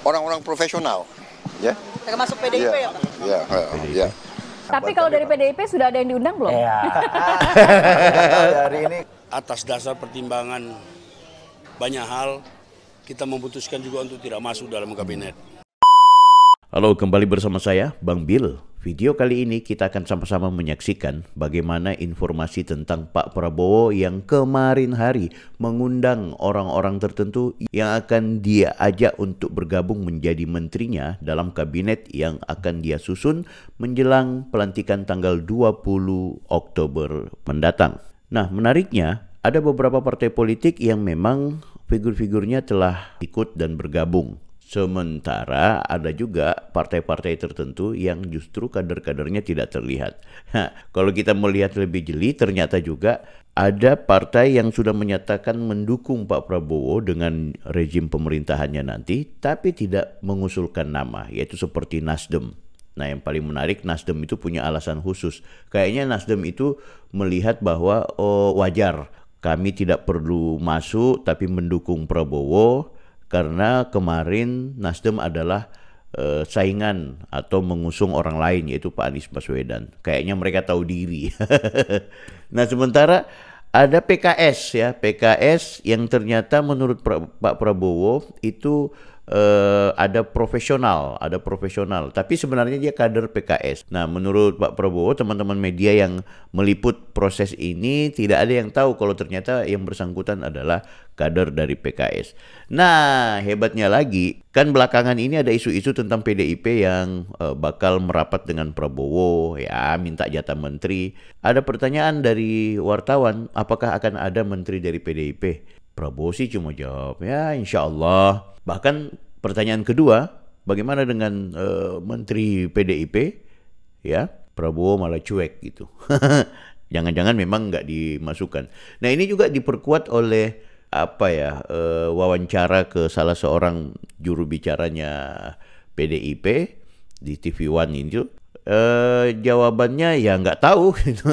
orang-orang profesional, ya. Termasuk PDIP ya, Pak? Ya, ya. Tapi kalau dari PDIP sudah ada yang diundang belum? Iya. Hari ini Atas dasar pertimbangan banyak hal, kita memutuskan juga untuk tidak masuk dalam kabinet. Halo, kembali bersama saya, Bang Bill. Video kali ini kita akan sama-sama menyaksikan bagaimana informasi tentang Pak Prabowo yang kemarin hari mengundang orang-orang tertentu yang akan dia ajak untuk bergabung menjadi menterinya dalam kabinet yang akan dia susun menjelang pelantikan tanggal 20 Oktober mendatang. Nah, menariknya ada beberapa partai politik yang memang figur-figurnya telah ikut dan bergabung. Sementara ada juga partai-partai tertentu yang justru kader-kadernya tidak terlihat. Kalau kita melihat lebih jeli, ternyata juga ada partai yang sudah menyatakan mendukung Pak Prabowo dengan rezim pemerintahannya nanti, tapi tidak mengusulkan nama, yaitu seperti Nasdem. Nah, yang paling menarik, Nasdem itu punya alasan khusus. Kayaknya Nasdem itu melihat bahwa wajar, kami tidak perlu masuk tapi mendukung Prabowo, karena kemarin Nasdem adalah saingan atau mengusung orang lain, yaitu Pak Anies Baswedan. Kayaknya mereka tahu diri. Nah, sementara ada PKS ya, PKS yang ternyata menurut Pak Prabowo itu ada profesional, tapi sebenarnya dia kader PKS. Nah, menurut Pak Prabowo, teman-teman media yang meliput proses ini tidak ada yang tahu kalau ternyata yang bersangkutan adalah kader dari PKS. Nah, hebatnya lagi, kan belakangan ini ada isu-isu tentang PDIP yang bakal merapat dengan Prabowo, ya minta jatah menteri. Ada pertanyaan dari wartawan, apakah akan ada menteri dari PDIP? Prabowo sih cuma jawab, ya insya Allah. Bahkan pertanyaan kedua, bagaimana dengan menteri PDIP? Ya, Prabowo malah cuek gitu. Jangan-jangan memang nggak dimasukkan. Nah, ini juga diperkuat oleh wawancara ke salah seorang juru bicaranya PDIP di TV One itu. Jawabannya ya nggak tahu gitu.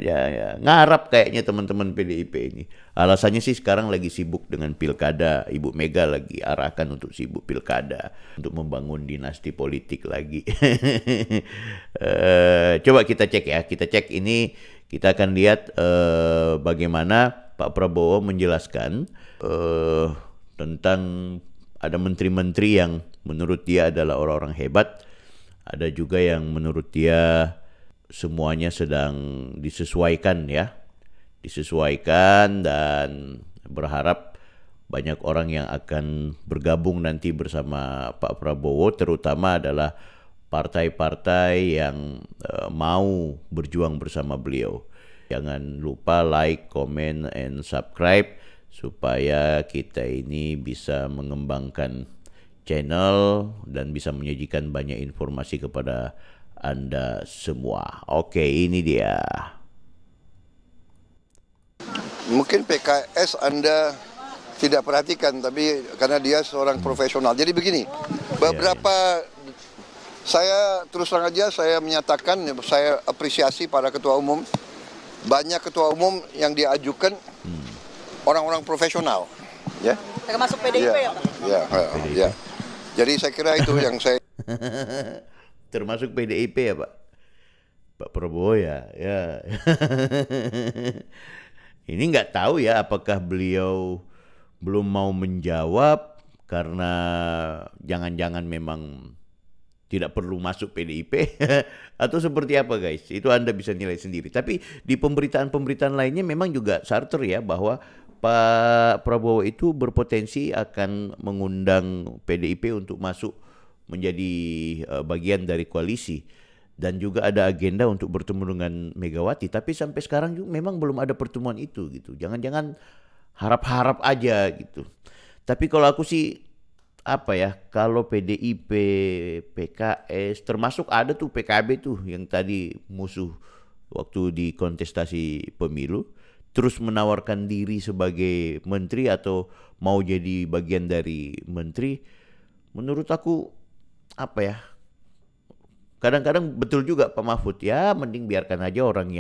ya ngarap kayaknya teman-teman PDIP ini. Alasannya sih sekarang lagi sibuk dengan pilkada. Ibu Mega lagi arahkan untuk sibuk pilkada, untuk membangun dinasti politik lagi. Coba kita cek ya, kita cek ini, kita akan lihat bagaimana Pak Prabowo menjelaskan tentang ada menteri-menteri yang menurut dia adalah orang-orang hebat. Ada juga yang menurut dia semuanya sedang disesuaikan ya. Disesuaikan dan berharap banyak orang yang akan bergabung nanti bersama Pak Prabowo, terutama adalah partai-partai yang mau berjuang bersama beliau. Jangan lupa like, comment, and subscribe supaya kita ini bisa mengembangkan channel dan bisa menyajikan banyak informasi kepada Anda semua. Oke, ini dia. Mungkin PKS Anda tidak perhatikan, tapi karena dia seorang profesional. Jadi begini, beberapa saya terus terang aja saya menyatakan saya apresiasi para ketua umum. Banyak ketua umum yang diajukan orang-orang profesional, ya. Termasuk PDIP ya, Pak? Ya. Jadi saya kira itu yang saya termasuk PDIP ya, Pak Prabowo ya. Ini nggak tahu ya apakah beliau belum mau menjawab karena jangan-jangan memang tidak perlu masuk PDIP atau seperti apa, guys. Itu Anda bisa nilai sendiri. Tapi di pemberitaan-pemberitaan lainnya memang juga sarter ya bahwa Pak Prabowo itu berpotensi akan mengundang PDIP untuk masuk menjadi bagian dari koalisi. Dan juga ada agenda untuk bertemu dengan Megawati. Tapi sampai sekarang juga memang belum ada pertemuan itu gitu. Jangan-jangan harap-harap aja gitu. Tapi kalau aku sih kalau PDIP, PKS, termasuk ada tuh PKB tuh yang tadi musuh waktu di kontestasi pemilu, terus menawarkan diri sebagai menteri atau mau jadi bagian dari menteri. Menurut aku kadang-kadang betul juga Pak Mahfud, ya mending biarkan aja orang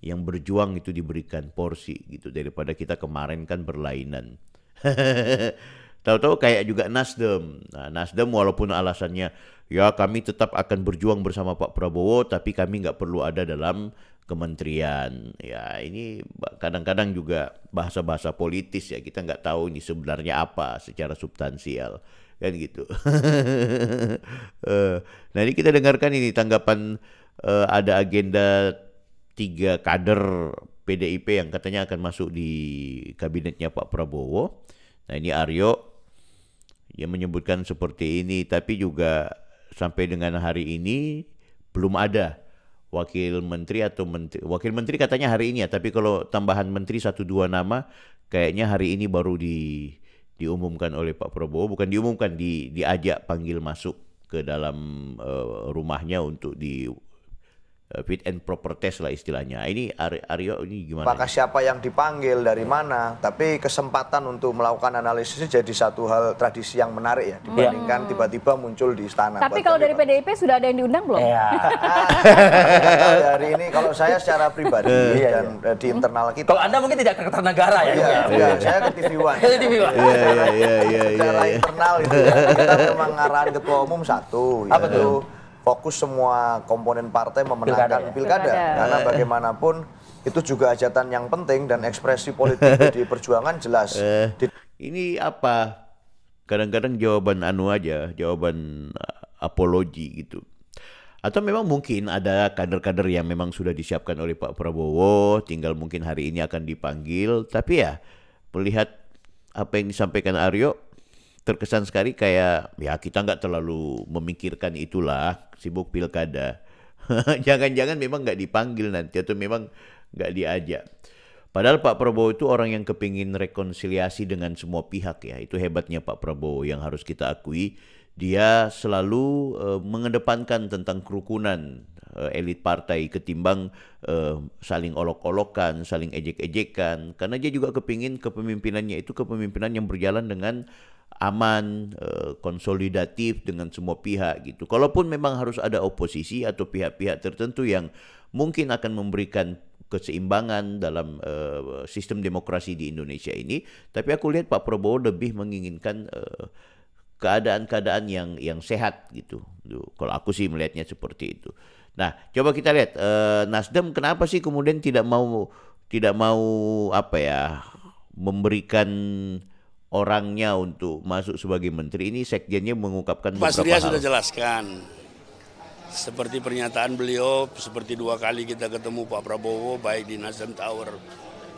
yang berjuang itu diberikan porsi gitu, daripada kita kemarin kan berlainan. Tahu-tahu kayak juga Nasdem. Nah, Nasdem walaupun alasannya ya kami tetap akan berjuang bersama Pak Prabowo, tapi kami nggak perlu ada dalam kementerian. Ya ini kadang-kadang juga bahasa-bahasa politis ya, kita nggak tahu ini sebenarnya apa secara substansial kan gitu. Nah ini kita dengarkan ini tanggapan ada agenda 3 kader PDIP yang katanya akan masuk di kabinetnya Pak Prabowo. Nah ini Aryo yang menyebutkan seperti ini, tapi juga sampai dengan hari ini belum ada wakil menteri atau wakil menteri katanya hari ini ya, tapi kalau tambahan menteri 1-2 nama kayaknya hari ini baru diumumkan oleh Pak Prabowo, bukan diumumkan, diajak panggil masuk ke dalam rumahnya untuk di fit and proper test lah istilahnya. Ini Aryo ini gimana? Apakah siapa yang dipanggil dari mana? Tapi kesempatan untuk melakukan analisisnya jadi satu hal tradisi yang menarik ya, dibandingkan tiba-tiba muncul di istana. Tapi kalau dari PDIP sudah ada yang diundang belum? Iya. Hari ini kalau saya secara pribadi dan di internal kita. Kalau Anda mungkin tidak ke Kertanegara ya? Iya, saya ke TV One. Iya. Secara internal itu ya, kita memang ngarahan ketua umum satu. Apa tuh? Fokus semua komponen partai memenangkan pilkada. Karena bagaimanapun itu juga hajatan yang penting dan ekspresi politik di perjuangan jelas. Ini apa? Kadang-kadang jawaban aja, jawaban apologi gitu. Atau memang mungkin ada kader-kader yang memang sudah disiapkan oleh Pak Prabowo, tinggal mungkin hari ini akan dipanggil. Tapi ya, melihat apa yang disampaikan Aryo, terkesan sekali kayak ya kita nggak terlalu memikirkan itulah, sibuk pilkada. Jangan-jangan memang nggak dipanggil nanti atau memang nggak diajak. Padahal Pak Prabowo itu orang yang kepingin rekonsiliasi dengan semua pihak ya. Itu hebatnya Pak Prabowo yang harus kita akui. Dia selalu mengedepankan tentang kerukunan elit partai ketimbang saling olok-olokan, saling ejek-ejekan. Karena dia juga kepingin kepemimpinannya itu kepemimpinan yang berjalan dengan aman, konsolidatif dengan semua pihak gitu. Kalaupun memang harus ada oposisi atau pihak-pihak tertentu yang mungkin akan memberikan keseimbangan dalam sistem demokrasi di Indonesia ini, tapi aku lihat Pak Prabowo lebih menginginkan keadaan-keadaan yang sehat gitu. Kalau aku sih melihatnya seperti itu. Nah, coba kita lihat Nasdem kenapa sih kemudian tidak mau apa ya memberikan orangnya untuk masuk sebagai menteri. Ini sekjennya mengungkapkan Pak beberapa Surya hal. sudah jelaskan. Seperti pernyataan beliau, seperti 2 kali kita ketemu Pak Prabowo, baik di Nasdem Tower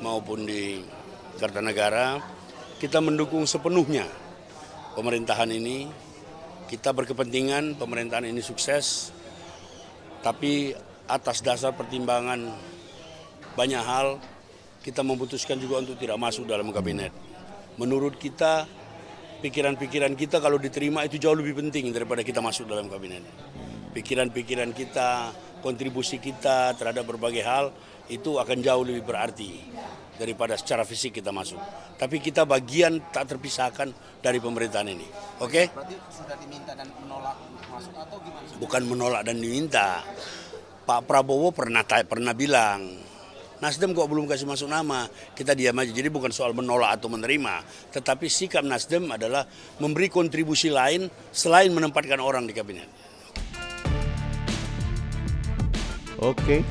maupun di Kertanegara, kita mendukung sepenuhnya pemerintahan ini. Kita berkepentingan pemerintahan ini sukses, tapi atas dasar pertimbangan banyak hal, kita memutuskan juga untuk tidak masuk dalam kabinet. Menurut kita, pikiran-pikiran kita kalau diterima itu jauh lebih penting daripada kita masuk dalam kabinet. Pikiran-pikiran kita, kontribusi kita terhadap berbagai hal itu akan jauh lebih berarti daripada secara fisik kita masuk. Tapi kita bagian tak terpisahkan dari pemerintahan ini. Oke? Berarti sudah diminta dan menolak untuk masuk atau gimana? Bukan menolak dan diminta. Pak Prabowo pernah bilang, Nasdem kok belum kasih masuk nama, kita diam aja. Jadi bukan soal menolak atau menerima, tetapi sikap Nasdem adalah memberi kontribusi lain selain menempatkan orang di kabinet. Oke.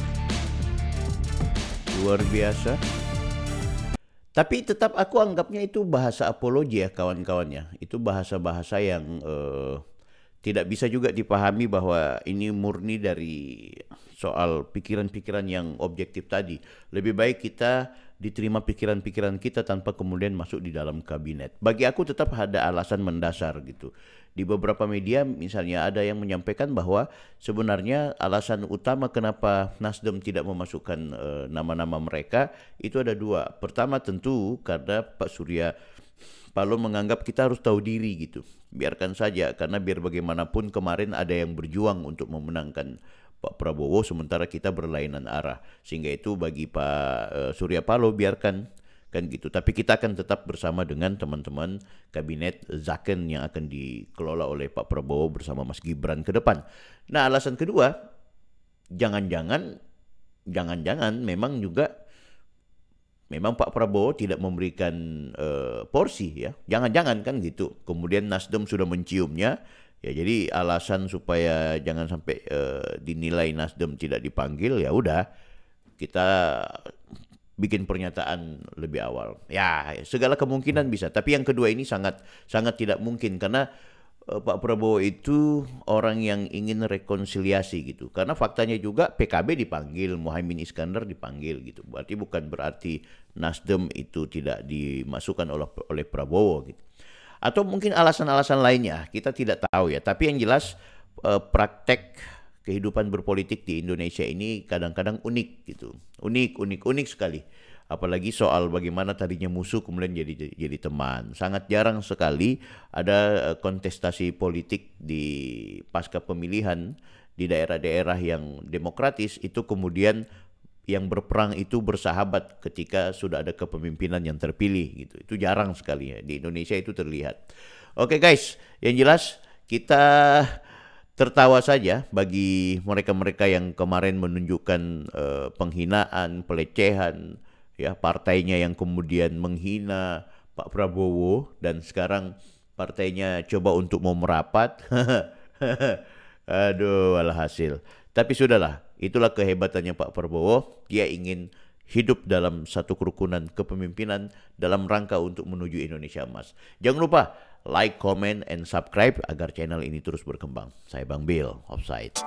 Luar biasa. Tapi tetap aku anggapnya itu bahasa apologi ya kawan-kawannya. Itu bahasa-bahasa yang tidak bisa juga dipahami bahwa ini murni dari soal pikiran-pikiran yang objektif tadi. Lebih baik kita diterima pikiran-pikiran kita tanpa kemudian masuk di dalam kabinet. Bagi aku tetap ada alasan mendasar gitu. Di beberapa media misalnya ada yang menyampaikan bahwa sebenarnya alasan utama kenapa Nasdem tidak memasukkan nama-nama mereka itu ada 2. Pertama tentu karena Pak Surya Paloh menganggap kita harus tahu diri gitu. Biarkan saja karena biar bagaimanapun kemarin ada yang berjuang untuk memenangkan Pak Prabowo sementara kita berlainan arah. Sehingga itu bagi Pak Surya Paloh biarkan kan gitu. Tapi kita akan tetap bersama dengan teman-teman kabinet Zaken yang akan dikelola oleh Pak Prabowo bersama Mas Gibran ke depan. Nah, alasan kedua, jangan-jangan memang juga memang Pak Prabowo tidak memberikan porsi ya. Jangan-jangan kan gitu. Kemudian Nasdem sudah menciumnya. Ya jadi alasan supaya jangan sampai dinilai Nasdem tidak dipanggil, ya udah kita bikin pernyataan lebih awal. Ya segala kemungkinan bisa. Tapi yang kedua ini sangat tidak mungkin karena Pak Prabowo itu orang yang ingin rekonsiliasi gitu. Karena faktanya juga PKB dipanggil, Muhaimin Iskandar dipanggil gitu. Berarti Nasdem itu tidak dimasukkan oleh Prabowo gitu. Atau mungkin alasan-alasan lainnya, kita tidak tahu ya. Tapi yang jelas praktek kehidupan berpolitik di Indonesia ini kadang-kadang unik gitu. Unik sekali. Apalagi soal bagaimana tadinya musuh kemudian jadi teman. Sangat jarang sekali ada kontestasi politik di pasca pemilihan di daerah-daerah yang demokratis itu kemudian yang berperang itu bersahabat ketika sudah ada kepemimpinan yang terpilih gitu. Itu jarang sekali ya. Di Indonesia itu terlihat. Oke guys, yang jelas kita tertawa saja bagi mereka-mereka yang kemarin menunjukkan penghinaan, pelecehan, ya partainya yang kemudian menghina Pak Prabowo dan sekarang partainya coba untuk mau merapat. Aduh, alhasil. Tapi sudahlah, itulah kehebatannya Pak Prabowo. Dia ingin hidup dalam satu kerukunan kepemimpinan dalam rangka untuk menuju Indonesia Emas. Jangan lupa like, comment, and subscribe agar channel ini terus berkembang. Saya Bang Bill, Offside.